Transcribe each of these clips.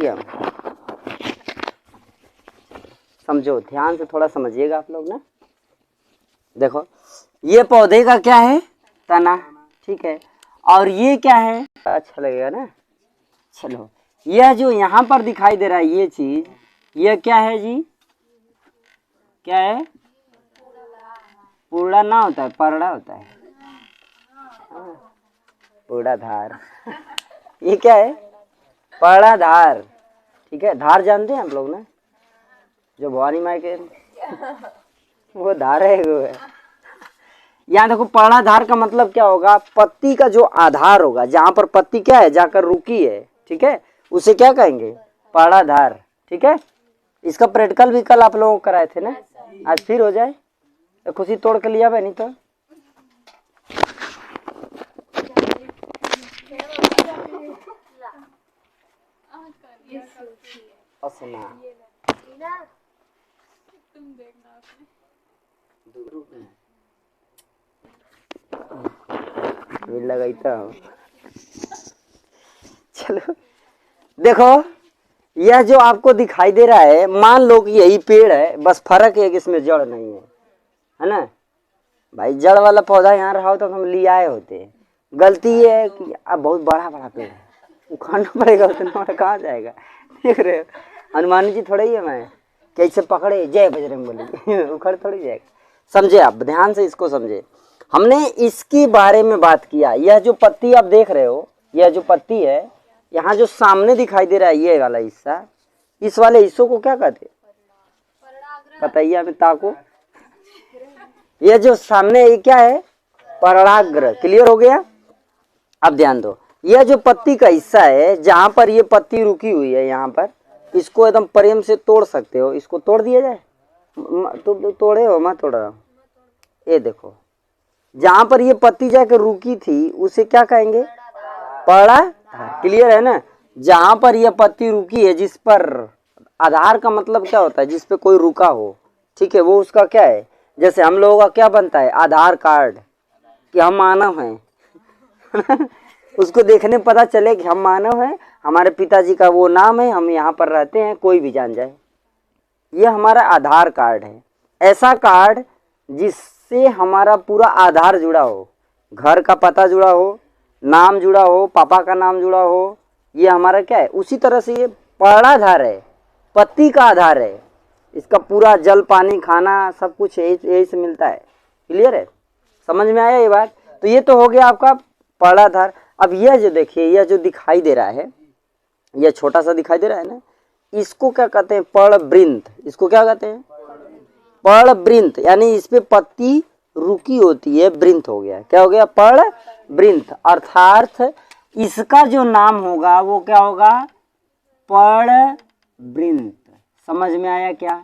देखिए हम समझो, ध्यान से थोड़ा समझिएगा आप लोग ना। देखो ये पौधे का क्या है, तना, ठीक है, और ये क्या है, अच्छा लगेगा ना। चलो यह जो यहाँ पर दिखाई दे रहा है ये चीज, यह क्या है जी, क्या है, पूर्णा ना होता है, परड़ा होता है, पूर्णाधार। ये क्या है, पर्णाधार, ठीक है। धार जानते हैं आप लोग ना, जो भवानी माई के वो धार है, वो है। यहाँ देखो पर्णाधार का मतलब क्या होगा, पत्ती का जो आधार होगा, जहां पर पत्ती क्या है जाकर रुकी है, ठीक है, उसे क्या कहेंगे, पर्णाधार, ठीक है। इसका प्रैक्टिकल भी कल आप लोगों को कराए थे ना, आज फिर हो जाए तो खुशी तोड़ के लिया नहीं तो। लगाई तो चलो देखो, यह जो आपको दिखाई दे रहा है, मान लो कि यही पेड़ है, बस फर्क है कि इसमें जड़ नहीं है ना भाई। जड़ वाला पौधा यहाँ रहा हो तो हम ले आए होते। गलती ये है कि अब बहुत बड़ा बड़ा पेड़ है, उखाड़ना पड़ेगा, उतना बड़ा कहाँ जाएगा। देख रहे हो, हनुमान जी थोड़ा ही है मैं कैसे पकड़े जय बजरंगबली उखड़ थोड़ी जाएगा। समझे आप, ध्यान से इसको समझे। हमने इसके बारे में बात किया। यह जो पत्ती आप देख रहे हो, यह जो पत्ती है, यहाँ जो सामने दिखाई दे रहा है ये वाला हिस्सा, इस वाले हिस्सों को क्या कहते हैं, बताइए हमें ताको। यह जो सामने ये क्या है, पर्णाग्र। क्लियर हो गया। अब ध्यान दो, यह जो पत्ती का हिस्सा है जहां पर ये पत्ती रुकी हुई है, यहाँ पर इसको एकदम प्रेम से तोड़ सकते हो। इसको तोड़ दिया जाए, तो तोड़े हो, मैं तोड़ रहा हूँ। ये देखो जहां पर ये पत्ती जाकर रुकी थी उसे क्या कहेंगे, पड़ा। क्लियर है ना। जहां पर यह पत्ती रुकी है, जिस पर आधार का मतलब क्या होता है, जिस पे कोई रुका हो, ठीक है, वो उसका क्या है। जैसे हम लोगों का क्या बनता है, आधार कार्ड, कि हम मानव हैं उसको देखने पता चले कि हम मानव हैं, हमारे पिताजी का वो नाम है, हम यहाँ पर रहते हैं, कोई भी जान जाए। ये हमारा आधार कार्ड है। ऐसा कार्ड जिससे हमारा पूरा आधार जुड़ा हो, घर का पता जुड़ा हो, नाम जुड़ा हो, पापा का नाम जुड़ा हो, ये हमारा क्या है। उसी तरह से ये पर्णाधार है, पत्ती का आधार है। इसका पूरा जल पानी खाना सब कुछ यही से मिलता है। क्लियर है, समझ में आया ये बात। तो ये तो हो गया आपका पर्णाधार। अब यह जो देखिए, यह जो दिखाई दे रहा है, यह छोटा सा दिखाई दे रहा है ना, इसको क्या कहते हैं, पर्णवृंत। इसको क्या कहते हैं, पर्णवृंत। यानी इस पे पत्ती रुकी होती है, वृंत हो गया। क्या हो गया, पर्णवृंत। अर्थात इसका जो नाम होगा वो क्या होगा, पर्णवृंत। समझ में आया क्या,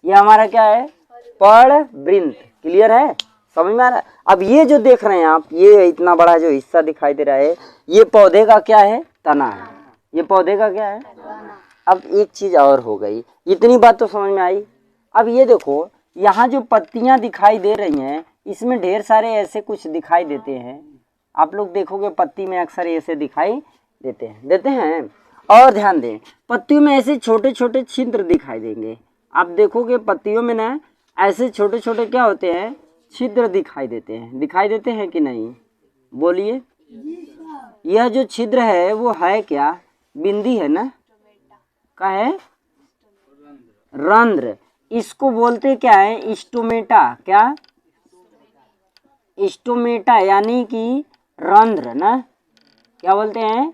ये हमारा क्या है, पर्णवृंत। क्लियर है, समझ में आ रहा है। अब ये जो देख रहे हैं आप, ये इतना बड़ा जो हिस्सा दिखाई दे रहा है, ये पौधे का क्या है, तना है। ये पौधे का क्या है। अब एक चीज और हो गई, इतनी बात तो समझ में आई। अब ये देखो, यहाँ जो पत्तियां दिखाई दे रही हैं, इसमें ढेर सारे ऐसे कुछ दिखाई देते हैं। आप लोग देखोगे पत्ती में अक्सर ऐसे दिखाई देते हैं। और ध्यान दें, पत्तियों में ऐसे छोटे छोटे छिद्र दिखाई देंगे। आप देखोगे पत्तियों में ना ऐसे छोटे छोटे क्या होते हैं, छिद्र दिखाई देते हैं कि नहीं, बोलिए। यह जो छिद्र है वो है क्या, बिंदी है ना, क्या है, रंध्र। इसको बोलते क्या है, स्टोमेटा। क्या, स्टोमेटा यानी कि रंध्र ना, क्या बोलते हैं,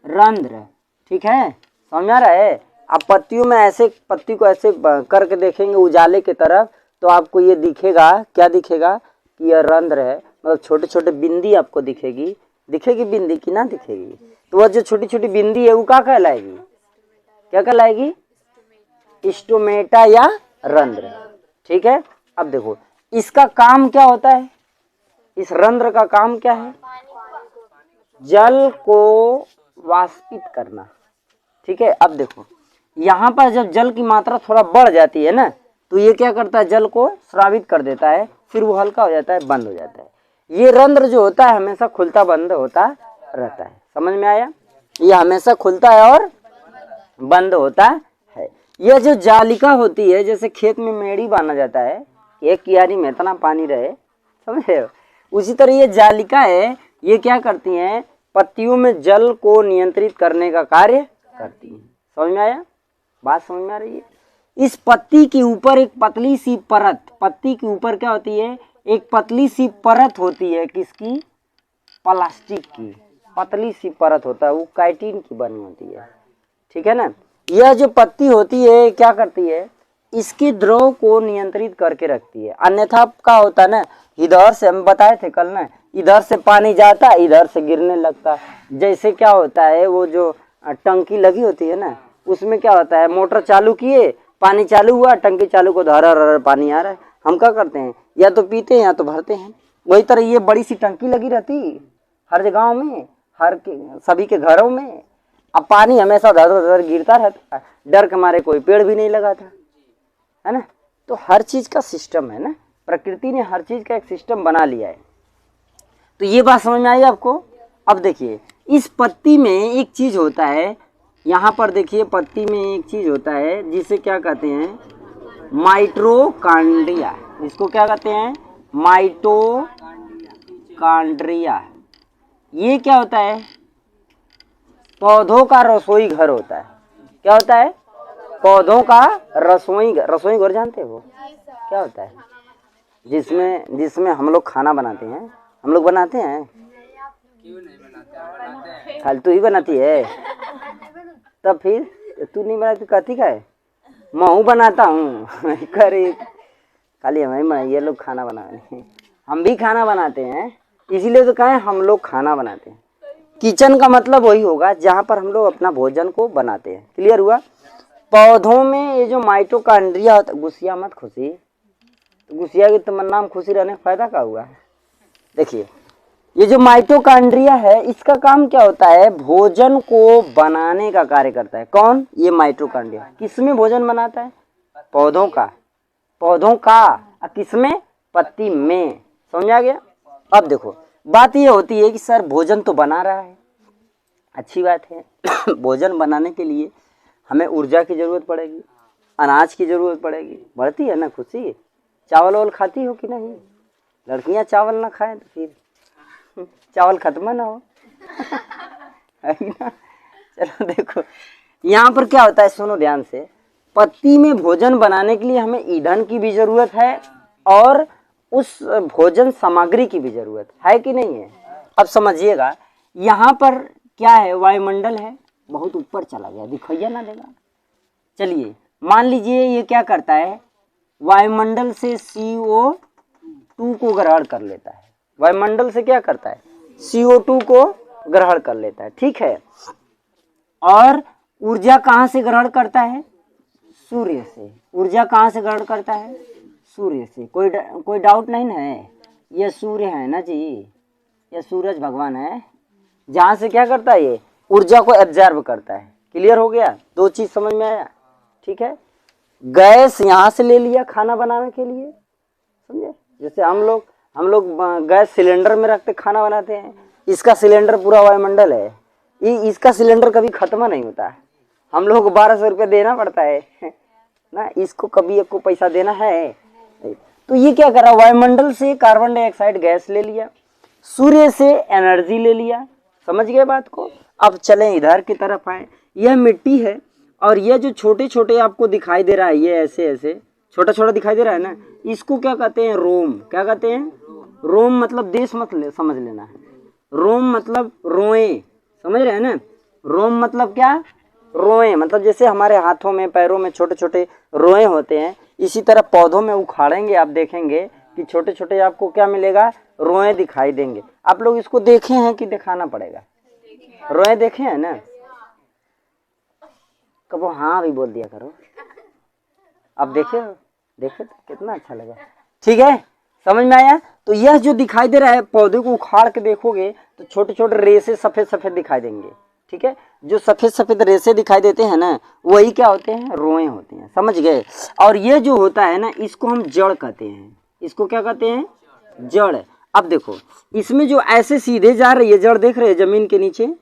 रंध्र। ठीक है, समझ आ रहा है। आप पत्तियों में ऐसे पत्ती को ऐसे करके देखेंगे उजाले की तरफ, तो आपको ये दिखेगा, क्या दिखेगा कि यह रंध्र है। मतलब छोटे छोटे बिंदी आपको दिखेगी बिंदी की ना दिखेगी। तो वह जो छोटी छोटी बिंदी है वो क्या कहलाएगी, क्या कहलाएगी, स्टोमेटा या रंध्र। ठीक है। अब देखो इसका काम क्या होता है, इस रंध्र का काम क्या है, जल को वाष्पित करना। ठीक है। अब देखो यहाँ पर जब जल की मात्रा थोड़ा बढ़ जाती है ना, तो ये क्या करता है, जल को स्रावित कर देता है, फिर वो हल्का हो जाता है, बंद हो जाता है। ये रंध्र जो होता है हमेशा खुलता बंद होता रहता है। समझ में आया, ये हमेशा खुलता है और बंद होता है। यह जो जालिका होती है, जैसे खेत में मेड़ी बांधा जाता है, एक कियारी में इतना पानी रहे, समझ रहे हो, उसी तरह ये जालिका है, ये क्या करती हैं, पत्तियों में जल को नियंत्रित करने का कार्य करती हैं। समझ में आया? बात समझ में आ रही है? इस पत्ती के ऊपर एक पतली सी परत, पत्ती के ऊपर क्या होती है, एक पतली सी परत होती है, किसकी? प्लास्टिक की पतली सी परत होता है, वो काइटिन की बनी होती है, ठीक है ना। यह जो पत्ती होती है क्या करती है, इसके द्रव को नियंत्रित करके रखती है। अन्यथा क्या होता है ना, इधर से हम बताए थे कल ना, इधर से पानी जाता है, इधर से गिरने लगता है। जैसे क्या होता है, वो जो टंकी लगी होती है ना, उसमें क्या होता है, मोटर चालू किए, पानी चालू हुआ, टंकी चालू को धर पानी आ रहा है, हम क्या करते हैं, या तो पीते हैं या तो भरते हैं। वही तरह ये बड़ी सी टंकी लगी रहती हर जगह में, सभी के घरों में। अब पानी हमेशा धर गिरता रहता है, डर के मारे कोई पेड़ भी नहीं लगा था, है ना। तो हर चीज का सिस्टम है ना, प्रकृति ने हर चीज का एक सिस्टम बना लिया है। तो ये बात समझ में आई आपको? अब देखिए, इस पत्ती में एक चीज होता है, यहाँ पर देखिए पत्ती में एक चीज होता है जिसे क्या कहते हैं, माइटोकॉन्ड्रिया। इसको क्या कहते हैं? माइटोकॉन्ड्रिया। ये क्या होता है? पौधों का रसोई घर होता है। क्या होता है? पौधों का रसोई घर। रसोई घर जानते हो क्या होता है? जिसमें हम लोग खाना बनाते हैं। हम लोग बनाते हैं? खाली तू ही बनाती है, तब फिर तू नहीं बनाती कहती का है? मैं बनाता हूँ करे खाली हमें ये लोग खाना बनाने, हम भी खाना बनाते हैं, इसीलिए तो कहें हम लोग खाना बनाते हैं। किचन का मतलब वही होगा जहाँ पर हम लोग अपना भोजन को बनाते हैं। क्लियर हुआ? पौधों में ये जो माइटोकॉन्ड्रिया होता है, गुस्सिया मत खुशी, तो गुस्सिया की तमन्ना में खुशी रहने का फायदा क्या हुआ? देखिए, ये जो माइटोकॉन्ड्रिया है, इसका काम क्या होता है, भोजन को बनाने का कार्य करता है। कौन? ये माइटोकॉन्ड्रिया। किसमें भोजन बनाता है? पौधों का। पौधों का किसमें? पत्ती में। समझ आ गया? अब देखो, बात ये होती है कि सर भोजन तो बना रहा है, अच्छी बात है भोजन बनाने के लिए हमें ऊर्जा की जरूरत पड़ेगी, अनाज की जरूरत पड़ेगी, बढ़ती है ना खुशी। चावल वावल खाती हो कि नहीं? लड़कियां चावल ना खाएं तो फिर चावल खत्म ना हो है ना। चलो देखो, यहाँ पर क्या होता है, सुनो ध्यान से। पत्ती में भोजन बनाने के लिए हमें ईंधन की भी जरूरत है और उस भोजन सामग्री की भी जरूरत है कि नहीं है? अब समझिएगा, यहाँ पर क्या है, वायुमंडल है, बहुत ऊपर चला गया, दिखाइए ना देगा। चलिए मान लीजिए ये क्या करता है, वायुमंडल से CO2 को ग्रहण कर लेता है। वायुमंडल से क्या करता है? CO2 को ग्रहण कर लेता है, ठीक है। और ऊर्जा कहाँ से ग्रहण करता है? सूर्य से। ऊर्जा कहाँ से ग्रहण करता है? सूर्य से। कोई डाउट नहीं ना है? ये सूर्य है ना जी, ये सूरज भगवान है, जहाँ से क्या करता है, ये ऊर्जा को एब्जॉर्ब करता है। क्लियर हो गया? दो चीज समझ में आया? ठीक है। गैस यहाँ से ले लिया खाना बनाने के लिए, समझे? जैसे हम लोग गैस सिलेंडर में रखते खाना बनाते हैं, इसका सिलेंडर पूरा वायुमंडल है, इसका सिलेंडर कभी खत्म नहीं होता है। हम लोग को 1200 रुपये देना पड़ता है ना, इसको कभी आपको पैसा देना है। तो ये क्या करा, वायुमंडल से कार्बन डाइऑक्साइड गैस ले लिया, सूर्य से एनर्जी ले लिया। समझ गए बात को? अब चलें इधर की तरफ आए। यह मिट्टी है और यह जो छोटे छोटे आपको दिखाई दे रहा है, ये ऐसे ऐसे छोटा छोटा दिखाई दे रहा है ना, इसको क्या कहते हैं? रोम। क्या कहते हैं? रोम मतलब देश मत समझ लेना है, रोम मतलब रोए, समझ रहे हैं ना। रोम मतलब क्या? रोए, मतलब जैसे हमारे हाथों में पैरों में छोटे छोटे रोए होते हैं, इसी तरह पौधों में उखाड़ेंगे आप देखेंगे कि छोटे छोटे आपको क्या मिलेगा? रोए दिखाई देंगे। आप लोग इसको देखे हैं कि दिखाना पड़ेगा? रोए देखे हैं ना? कब हाँ भी बोल दिया करो। अब देखे तो कितना अच्छा लगा। ठीक है, समझ में आया? तो यह जो दिखाई दे रहा है, पौधे को उखाड़ के देखोगे तो छोटे छोटे रेसे सफेद सफेद दिखाई देंगे। ठीक है, जो सफेद सफेद रेसे दिखाई देते हैं ना, वही क्या होते हैं? रोए होते हैं। समझ गए? और ये जो होता है ना, इसको हम जड़ कहते हैं। इसको क्या कहते हैं? जड़। अब देखो, इसमें जो ऐसे सीधे जा रही है जड़, देख रहे हैं जमीन के नीचे,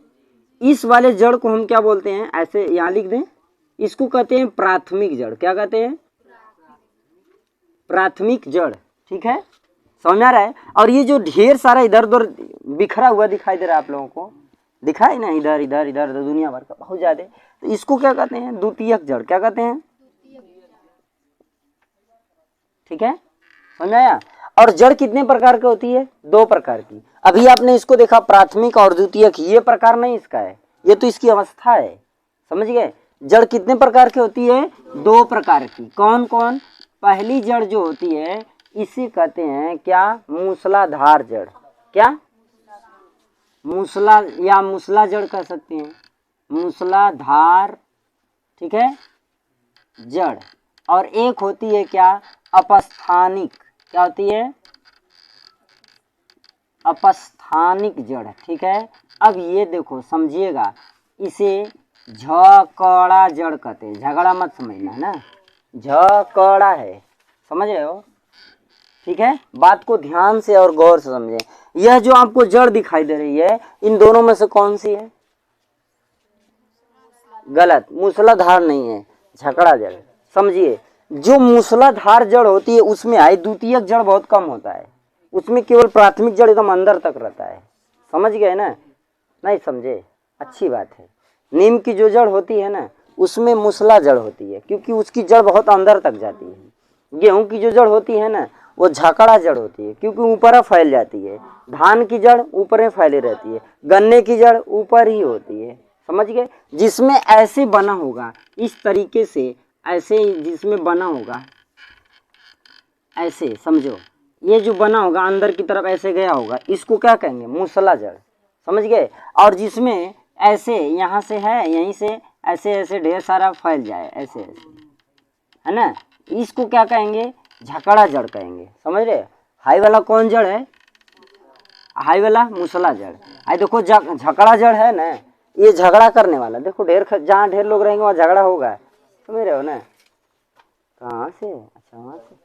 इस वाले जड़ को हम क्या बोलते हैं? ऐसे यहाँ लिख दें, इसको कहते हैं प्राथमिक जड़। क्या कहते हैं? प्राथमिक जड़। ठीक है, समझ में आ रहा है? और ये जो ढेर सारा इधर उधर बिखरा हुआ दिखाई दे रहा है आप लोगों को, दिखाई ना, इधर इधर इधर इधर दुनिया भर का बहुत ज्यादा, तो इसको क्या कहते हैं? द्वितीयक जड़। क्या कहते हैं? ठीक है, समझ में आया? और जड़ कितने प्रकार की होती है? 2 प्रकार की। अभी आपने इसको देखा प्राथमिक और द्वितीयक, ये प्रकार नहीं इसका है, ये तो इसकी अवस्था है। समझ गए? जड़ कितने प्रकार की होती है? 2 प्रकार की। कौन कौन? पहली जड़ जो होती है इसे कहते हैं क्या? मूसलाधार जड़। क्या? मूसला या मूसला जड़ कह सकते हैं, मूसलाधार। ठीक है, जड़। और एक होती है क्या? अपस्थानिक। क्या होती है? अपस्थानिक जड़। ठीक है, अब ये देखो समझिएगा, इसे झकड़ा जड़ कहते हैं। झगड़ा मत समझना है ना, झकड़ा है, समझ रहे हो? ठीक है, बात को ध्यान से और गौर से समझें। यह जो आपको जड़ दिखाई दे रही है, इन दोनों में से कौन सी है? गलत, मूसलाधार नहीं है, झकड़ा जड़। समझिए, जो मूसलाधार जड़ होती है उसमें आई द्वितीयक जड़ बहुत कम होता है, उसमें केवल प्राथमिक जड़ एकदम अंदर तक रहता है। समझ गए ना? नहीं समझे? अच्छी बात है। नीम की जो जड़ होती है ना उसमें मूसला जड़ होती है, क्योंकि उसकी जड़ बहुत अंदर तक जाती है। गेहूं की जो जड़ होती है ना वो झकड़ा जड़ होती है, क्योंकि ऊपर फैल जाती है। धान की जड़ ऊपर फैली रहती है, गन्ने की जड़ ऊपर ही होती है। समझ गए? जिसमें ऐसे बना होगा, इस तरीके से, ऐसे जिसमें बना होगा, ऐसे समझो, ये जो बना होगा अंदर की तरफ ऐसे गया होगा, इसको क्या कहेंगे? मूसला जड़। समझ गए? और जिसमें ऐसे यहाँ से है, यहीं से ऐसे ऐसे ढेर सारा फैल जाए, ऐसे ऐसे, है ना, इसको क्या कहेंगे? झकड़ा जड़ कहेंगे। समझ रहे? हाई वाला कौन जड़ है? हाई वाला मूसला जड़। आई देखो झकड़ा जड़ है ना, ये झगड़ा करने वाला। देखो जहाँ ढेर लोग रहेंगे वहाँ झगड़ा होगा। समझ रहे हो ना? कहाँ से? अच्छा, वहाँ से।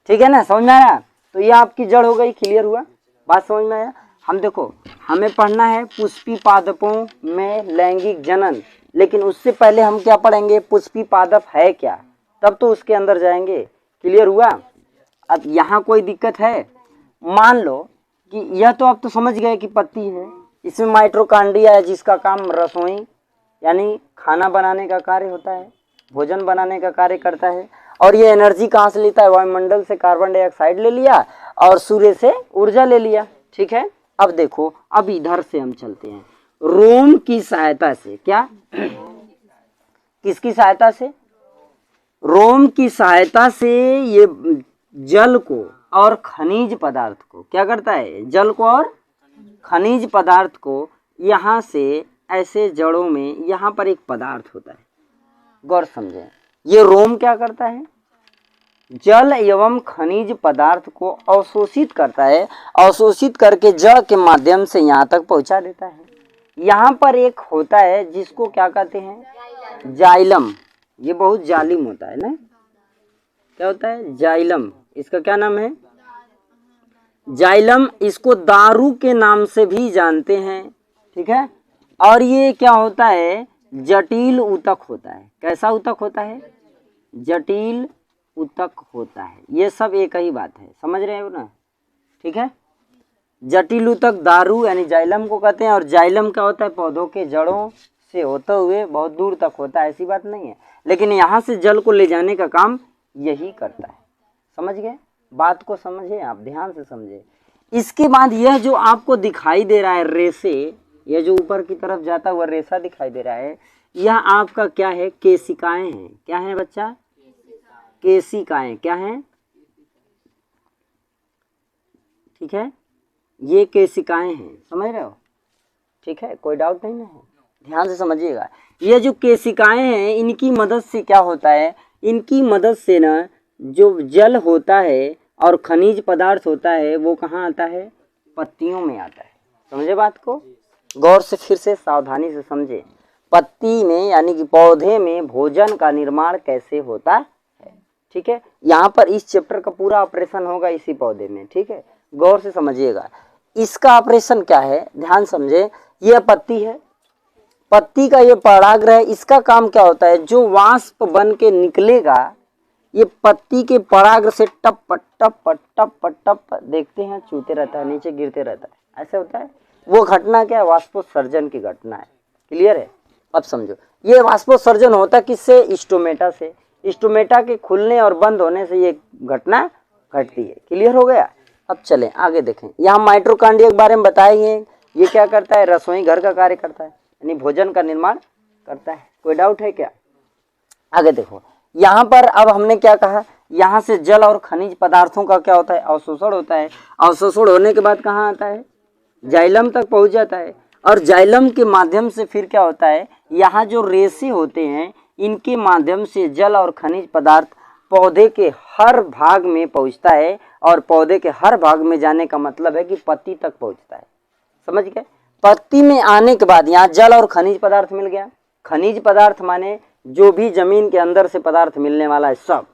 ठीक है ना, समझ में आया? तो ये आपकी जड़ हो गई। क्लियर हुआ? बात समझ में आया? हम देखो, हमें पढ़ना है पुष्पी पादपों में लैंगिक जनन, लेकिन उससे पहले हम क्या पढ़ेंगे? पुष्पी पादप है क्या, तब तो उसके अंदर जाएंगे। क्लियर हुआ? अब यहाँ कोई दिक्कत है? मान लो कि यह तो आप तो समझ गए कि पत्ती है, इसमें माइटोकॉन्ड्रिया है जिसका काम रसोई यानी खाना बनाने का कार्य होता है, भोजन बनाने का कार्य करता है। और ये एनर्जी कहाँ से लेता है? वायुमंडल से कार्बन डाइऑक्साइड ले लिया और सूर्य से ऊर्जा ले लिया। ठीक है, अब देखो, अब इधर से हम चलते हैं। रोम की सहायता से, क्या? किसकी सहायता से? रोम की सहायता से ये जल को और खनिज पदार्थ को क्या करता है? जल को और खनिज पदार्थ को यहाँ से ऐसे जड़ों में, यहाँ पर एक पदार्थ होता है, गौर समझें। ये रोम क्या करता है? जल एवं खनिज पदार्थ को अवशोषित करता है, अवशोषित करके जड़ के माध्यम से यहाँ तक पहुँचा देता है। यहाँ पर एक होता है जिसको क्या कहते हैं? जाइलम। ये बहुत जालिम होता है ना, क्या होता है? जाइलम। इसका क्या नाम है? जाइलम। इसको दारू के नाम से भी जानते हैं। ठीक है, और ये क्या होता है? जटिल ऊतक होता है। कैसा ऊतक होता है? जटिल ऊतक होता है। ये सब एक ही बात है, समझ रहे हो ना? ठीक है, जटिल ऊतक दारू यानी जाइलम को कहते हैं। और जाइलम क्या होता है? पौधों के जड़ों से होते हुए बहुत दूर तक होता है, ऐसी बात नहीं है, लेकिन यहाँ से जल को ले जाने का काम यही करता है। समझ गए? बात को समझे आप, ध्यान से समझे। इसके बाद यह जो आपको दिखाई दे रहा है रेसे, यह जो ऊपर की तरफ जाता हुआ रेसा दिखाई दे रहा है, यह आपका क्या है? केशिकाएं हैं। क्या है बच्चा? केशिकाएं। क्या है? ठीक है, ये केशिकाएं हैं। समझ रहे हो? ठीक है, कोई डाउट नहीं है, ध्यान से समझिएगा। ये जो केशिकाएं हैं, इनकी मदद से क्या होता है? इनकी मदद से ना जो जल होता है और खनिज पदार्थ होता है वो कहाँ आता है? पत्तियों में आता है। समझे बात को? गौर से फिर से सावधानी से समझे। पत्ती में यानी कि पौधे में भोजन का निर्माण कैसे होता है। ठीक है, यहाँ पर इस चैप्टर का पूरा ऑपरेशन होगा इसी पौधे में। ठीक है, गौर से समझिएगा। इसका ऑपरेशन क्या है? ध्यान समझे। यह पत्ती है, पत्ती का ये परागग्रह, इसका काम क्या होता है, जो वाष्प बन के निकलेगा ये पत्ती के पराग से टप टप टप टप देखते हैं चूते रहता है, नीचे गिरते रहता है, ऐसे होता है। वो घटना क्या है, वाष्पोत्सर्जन की घटना है। क्लियर है? अब समझो, ये वाष्पोत्सर्जन होता किससे, स्टोमेटा से। स्टोमेटा के खुलने और बंद होने से ये घटना घटती है। क्लियर हो गया? अब चलें आगे देखें। यहाँ माइटोकॉन्ड्रिया के बारे में बताएंगे। ये क्या करता है, रसोई घर का कार्य करता है, यानी भोजन का निर्माण करता है। कोई डाउट है क्या? आगे देखो, यहाँ पर अब हमने क्या कहा, यहाँ से जल और खनिज पदार्थों का क्या होता है, अवशोषण होता है। अवशोषण होने के बाद कहाँ आता है, जाइलम तक पहुँच जाता है। और जाइलम के माध्यम से फिर क्या होता है, यहाँ जो रेशे होते हैं इनके माध्यम से जल और खनिज पदार्थ पौधे के हर भाग में पहुँचता है। और पौधे के हर भाग में जाने का मतलब है कि पत्ती तक पहुँचता है। समझ गए? पत्ती में आने के बाद यहाँ जल और खनिज पदार्थ मिल गया। खनिज पदार्थ माने जो भी जमीन के अंदर से पदार्थ मिलने वाला है सब।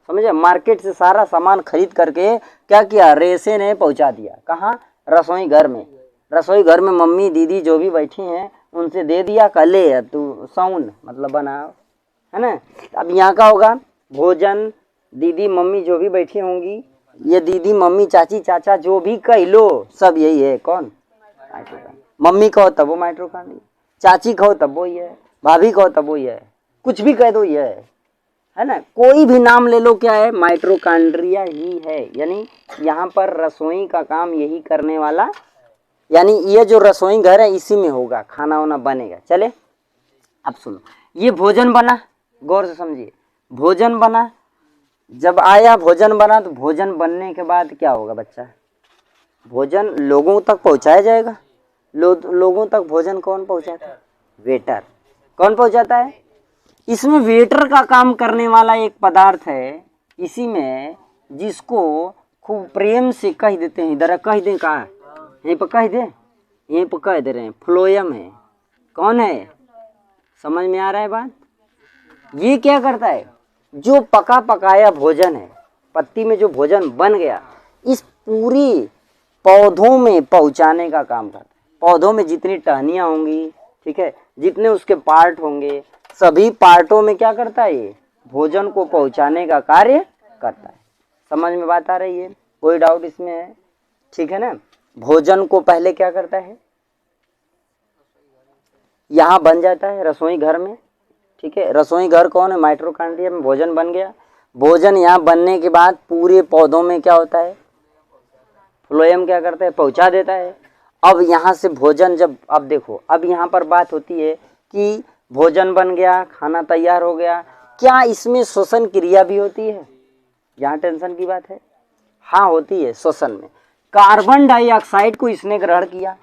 समझे? मार्केट से सारा सामान खरीद करके क्या किया, रेशे ने पहुंचा दिया। कहाँ? रसोई घर में। रसोई घर में मम्मी दीदी जो भी बैठी हैं उनसे दे दिया, कले तू साउंड मतलब बनाओ, है ना। अब यहाँ का होगा भोजन, दीदी मम्मी जो भी बैठी होंगी, ये दीदी मम्मी चाची चाचा जो भी कह लो सब यही है। कौन? माइटोकॉन्ड्रिया। मम्मी कहो तब वो माइटोकॉन्ड्रिया, चाची कहो तब वो ये है, भाभी कहो तब वो ये है, कुछ भी कह दो ये है ना। कोई भी नाम ले लो, क्या है, माइटोकॉन्ड्रिया ही है। यानी यहाँ पर रसोई का काम यही करने वाला, यानी ये जो रसोई घर है इसी में होगा, खाना वाना बनेगा। चले अब सुनो, ये भोजन बना, गौर से समझिए। भोजन बना, जब आया भोजन बना तो भोजन बनने के बाद क्या होगा बच्चा, भोजन लोगों तक पहुंचाया जाएगा। लोगों तक भोजन कौन पहुंचाता है? वेटर। कौन पहुंचाता है? इसमें वेटर का काम करने वाला एक पदार्थ है इसी में, जिसको खूब प्रेम से कह देते हैं, इधर कह दें, कहा यहीं पर कह दे, यहीं पर कह दे रहे हैं, फ्लोएम है। कौन है? समझ में आ रहा है बात? ये क्या करता है, जो पका पकाया भोजन है, पत्ती में जो भोजन बन गया, इस पूरी पौधों में पहुंचाने का काम करता है। पौधों में जितनी टहनियाँ होंगी, ठीक है, जितने उसके पार्ट होंगे, सभी पार्टों में क्या करता है, ये भोजन को पहुंचाने का कार्य करता है। समझ में बात आ रही है? कोई डाउट इसमें है? ठीक है ना। भोजन को पहले क्या करता है, यहाँ बन जाता है रसोई घर में, ठीक है। रसोई घर कौन है? माइटोकॉन्ड्रिया में भोजन बन गया। भोजन यहाँ बनने के बाद पूरे पौधों में क्या होता है, फ्लोएम क्या करता है, पहुँचा देता है। अब यहाँ से भोजन जब, अब देखो, अब यहाँ पर बात होती है कि भोजन बन गया, खाना तैयार हो गया, क्या इसमें श्वसन क्रिया भी होती है? यहाँ टेंशन की बात है। हाँ होती है। श्वसन में कार्बन डाइऑक्साइड को इसने ग्रहण किया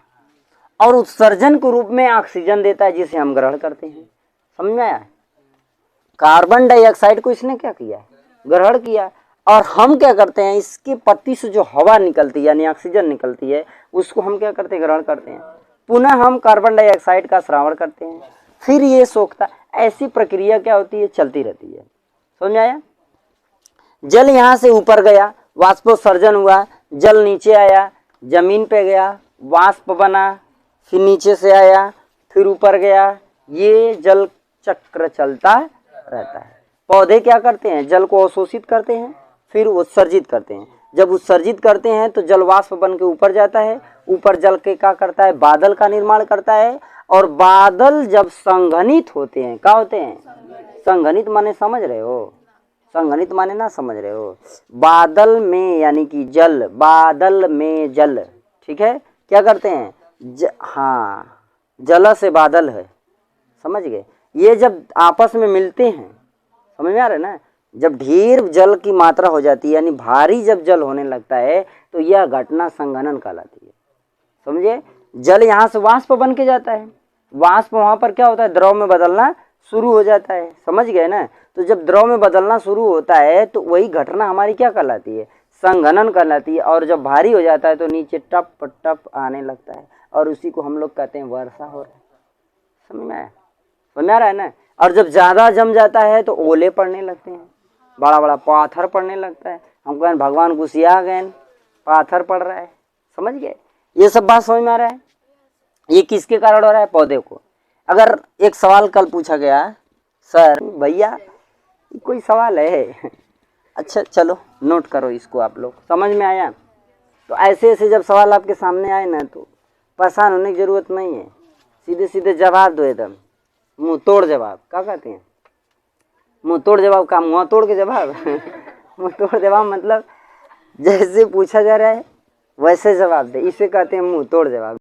और उत्सर्जन के रूप में ऑक्सीजन देता है, जिसे हम ग्रहण करते हैं। समझ में आया? कार्बन डाइऑक्साइड को इसने क्या किया, ग्रहण किया। और हम क्या करते हैं, इसकी पत्ती से जो हवा निकलती है यानी ऑक्सीजन निकलती है, उसको हम क्या करते हैं, ग्रहण करते हैं। पुनः हम कार्बन डाइऑक्साइड का श्रावण करते हैं, फिर ये सोखता। ऐसी प्रक्रिया क्या होती है, चलती रहती है। समझ में आया? जल यहाँ से ऊपर गया, वाष्पोत्सर्जन हुआ, जल नीचे आया, जमीन पे गया, वाष्प बना, फिर नीचे से आया, फिर ऊपर गया। ये जल चक्र चलता रहता है। पौधे क्या करते हैं, जल को अवशोषित करते हैं, फिर उत्सर्जित करते हैं। जब उत्सर्जित करते हैं तो जल वाष्प बन के ऊपर जाता है। ऊपर जल के क्या करता है, बादल का निर्माण करता है। और बादल जब संघनित होते हैं, क्या होते हैं, संघनित माने समझ रहे हो, संघनित माने ना समझ रहे हो, बादल में यानी कि जल, बादल में जल, ठीक है, क्या करते हैं, हाँ, जल से बादल है। समझ गए? ये जब आपस में मिलते हैं, समझ में आ रहा है ना, जब ढेर जल की मात्रा हो जाती है यानी भारी जब जल होने लगता है तो यह घटना संघनन कहलाती है। समझे? जल यहाँ से वाष्प बन के जाता है, वाष्प वहाँ पर क्या होता है, द्रव में बदलना शुरू हो जाता है। समझ गए ना? तो जब द्रव में बदलना शुरू होता है तो वही घटना हमारी क्या कहलाती है, संघनन कहलाती है। और जब भारी हो जाता है तो नीचे टप टप आने लगता है और उसी को हम लोग कहते हैं वर्षा हो रहा है। समझ में आया? समझ आ रहा है ना? और जब ज़्यादा जम जाता है तो ओले पड़ने लगते हैं, बड़ा बड़ा पाथर पड़ने लगता है। हम कहें भगवान गुस्सिया गए, पाथर पड़ रहा है। समझ गए? ये सब बात समझ में आ रहा है? ये किसके कारण हो रहा है, पौधे को। अगर एक सवाल कल पूछा गया, सर भैया कोई सवाल है, अच्छा चलो नोट करो इसको, आप लोग समझ में आया। तो ऐसे ऐसे जब सवाल आपके सामने आए ना तो परेशान होने की ज़रूरत नहीं है, सीधे सीधे जवाब दो, एकदम मुंह तोड़ जवाब। क्या कहते हैं, मुंह तोड़ जवाब का मुंह तोड़ के जवाब मुंह तोड़ जवाब मतलब जैसे पूछा जा रहा है वैसे जवाब दे, इसे कहते हैं मुंह तोड़ जवाब।